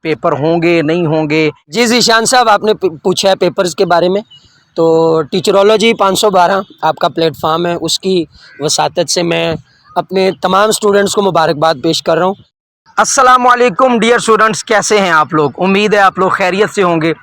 Paper होंगे नहीं होंगे। जी ज़ीशान साहब, आपने पूछा है पेपर्स के बारे में, तो टीचरोलॉजी 512 आपका प्लेटफार्म है, उसकी वसातत से मैं अपने तमाम स्टूडेंट्स को मुबारकबाद पेश कर रहा हूँ। अस्सलामुअलैकुम डियर स्टूडेंट्स, कैसे हैं आप लोग? उम्मीद है आप लोग खैरियत से होंगे।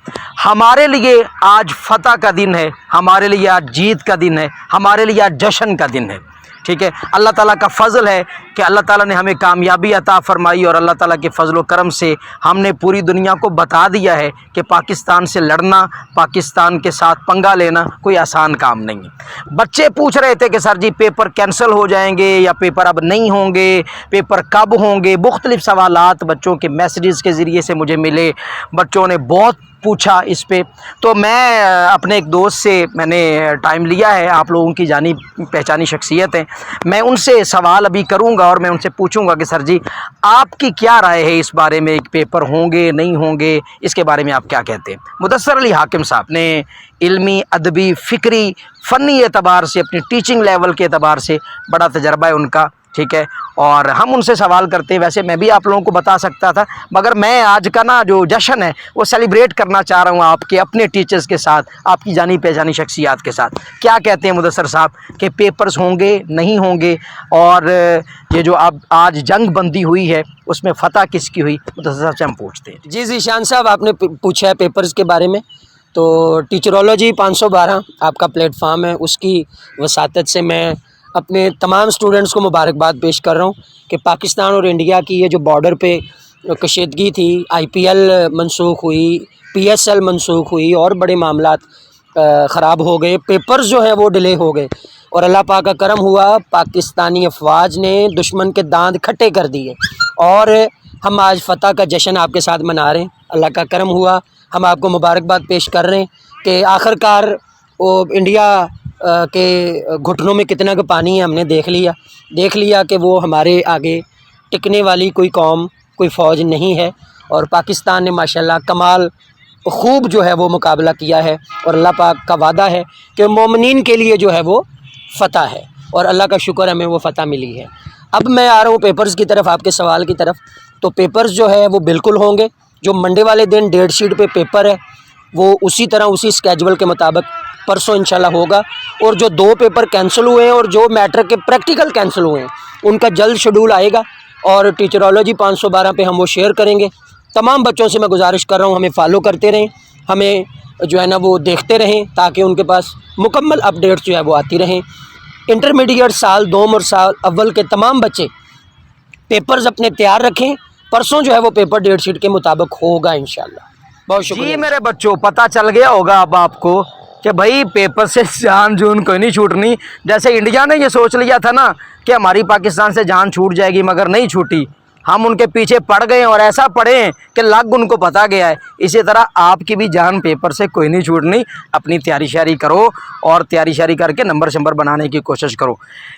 हमारे लिए आज फतह का दिन है, हमारे लिए आज जीत का दिन है, हमारे लिए आज जश्न का दिन है। ठीक है, अल्लाह ताला का फ़ज़ल है कि अल्लाह ताला ने हमें कामयाबी अता फ़रमाई और अल्लाह ताला के फ़ज़ल व करम से हमने पूरी दुनिया को बता दिया है कि पाकिस्तान से लड़ना, पाकिस्तान के साथ पंगा लेना कोई आसान काम नहीं है। बच्चे पूछ रहे थे कि सर जी पेपर कैंसिल हो जाएंगे या पेपर अब नहीं होंगे, पेपर कब होंगे, मुख्तलिफ़ सवालात बच्चों के मैसेजेस के ज़रिए से मुझे मिले। बच्चों ने बहुत पूछा इस पे, तो मैं अपने एक दोस्त से मैंने टाइम लिया है, आप लोगों की जानी पहचानी शख्सियत है, मैं उनसे सवाल अभी करूंगा और मैं उनसे पूछूंगा कि सर जी आपकी क्या राय है इस बारे में, पेपर होंगे नहीं होंगे, इसके बारे में आप क्या कहते हैं। मुदस्सर अली हाकिम साहब ने इल्मी, अदबी, फ़िक्री, फ़नी एतबार से, अपनी टीचिंग लेवल के एतबार से बड़ा तजर्बा है उनका। ठीक है, और हम उनसे सवाल करते हैं। वैसे मैं भी आप लोगों को बता सकता था, मगर मैं आज का ना जो जश्न है वो सेलिब्रेट करना चाह रहा हूँ आपके अपने टीचर्स के साथ, आपकी जानी पहचानी शख्सियात के साथ। क्या कहते हैं मुदस्सर साहब कि पेपर्स होंगे नहीं होंगे, और ये जो अब आज जंग बंदी हुई है उसमें फ़तह किसकी हुई, मुदस्सर साहब से हम पूछते हैं। जी ज़ीशान साहब, आपने पूछा है पेपर्स के बारे में, तो टीचरोलॉजी 512 आपका प्लेटफार्म है, उसकी वसातत से मैं अपने तमाम स्टूडेंट्स को मुबारकबाद पेश कर रहा हूँ कि पाकिस्तान और इंडिया की ये जो बॉर्डर पे कशीदगी थी, IPL मनसूख हुई, PSL मनसूख हुई और बड़े मामलात ख़राब हो गए, पेपर्स जो है वो डिले हो गए और अल्लाह पाक का करम हुआ, पाकिस्तानी अफवाज ने दुश्मन के दांत खट्टे कर दिए और हम आज फ़तह का जश्न आपके साथ मना रहे हैं। अल्लाह का करम हुआ, हम आपको मुबारकबाद पेश कर रहे हैं कि आखिरकार वो इंडिया के घुटनों में कितना का पानी है हमने देख लिया कि वो हमारे आगे टिकने वाली कोई कौम, कोई फ़ौज नहीं है और पाकिस्तान ने माशाल्लाह कमाल खूब जो है वो मुकाबला किया है और अल्लाह पाक का वादा है कि मोमिनीन के लिए जो है वो फ़तह है और अल्लाह का शुक्र हमें वो फ़तह मिली है। अब मैं आ रहा हूँ पेपर्स की तरफ, आपके सवाल की तरफ। तो पेपर्स जो है वो बिल्कुल होंगे, जो मंडे वाले दिन डेट शीट पे पेपर है वो उसी तरह उसी स्केजुअल के मुताबिक परसों इंशाल्लाह होगा। और जो 2 पेपर कैंसिल हुए हैं और जो मैट्रिक के प्रैक्टिकल कैंसिल हुए हैं उनका जल्द शेड्यूल आएगा और टीचरोलॉजी 512 पे हम वो शेयर करेंगे। तमाम बच्चों से मैं गुजारिश कर रहा हूँ हमें फॉलो करते रहें, हमें जो है ना वो देखते रहें ताकि उनके पास मुकम्मल अपडेट्स जो है वो आती रहें। इंटरमीडिएट साल 2 और साल अव्वल के तमाम बच्चे पेपर्स अपने तैयार रखें, परसों जो है वो पेपर डेट शीट के मुताबिक होगा इंशाल्लाह। बहुत शुक्रिया। जी मेरे बच्चों, पता चल गया होगा अब आपको कि भाई पेपर से जान जून कोई नहीं छूटनी। जैसे इंडिया ने ये सोच लिया था ना कि हमारी पाकिस्तान से जान छूट जाएगी, मगर नहीं छूटी, हम उनके पीछे पड़ गए और ऐसा पड़े हैं कि लग उनको पता गया है। इसी तरह आपकी भी जान पेपर से कोई नहीं छूटनी। अपनी तैयारी शारी करो और तैयारी शारी करके नंबर शंबर बनाने की कोशिश करो।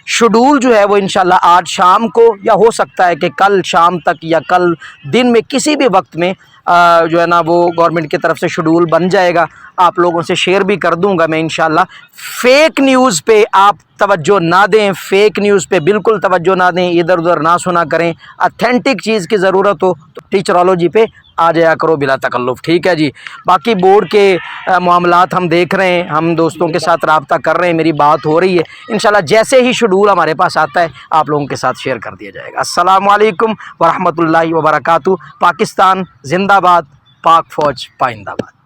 शेड्यूल जो है वो इंशाल्लाह आज शाम को या हो सकता है कि कल शाम तक या कल दिन में किसी भी वक्त में जो है ना वो गवर्नमेंट की तरफ से शेड्यूल बन जाएगा। आप लोगों से शेयर भी कर दूंगा मैं इंशाल्लाह। फेक न्यूज़ पे आप तवज्जो ना दें, फेक न्यूज़ पे बिल्कुल तवज्जो ना दें, इधर उधर ना सुना करें। ऑथेंटिक चीज़ की ज़रूरत हो तो टीचरोलॉजी पे आ जाया करो बिला तकल्लुफ़। ठीक है जी। बाकी बोर्ड के मामलात हम देख रहे हैं, हम दोस्तों के साथ रब्ता कर रहे हैं, मेरी बात हो रही है। इंशाल्लाह जैसे ही शेड्यूल हमारे पास आता है आप लोगों के साथ शेयर कर दिया जाएगा। अस्सलामु अलैकुम वरहमतुल्लाहि वबरकातुहू। पाकिस्तान जिंदाबाद, पाक फ़ौज पाइंदाबाद।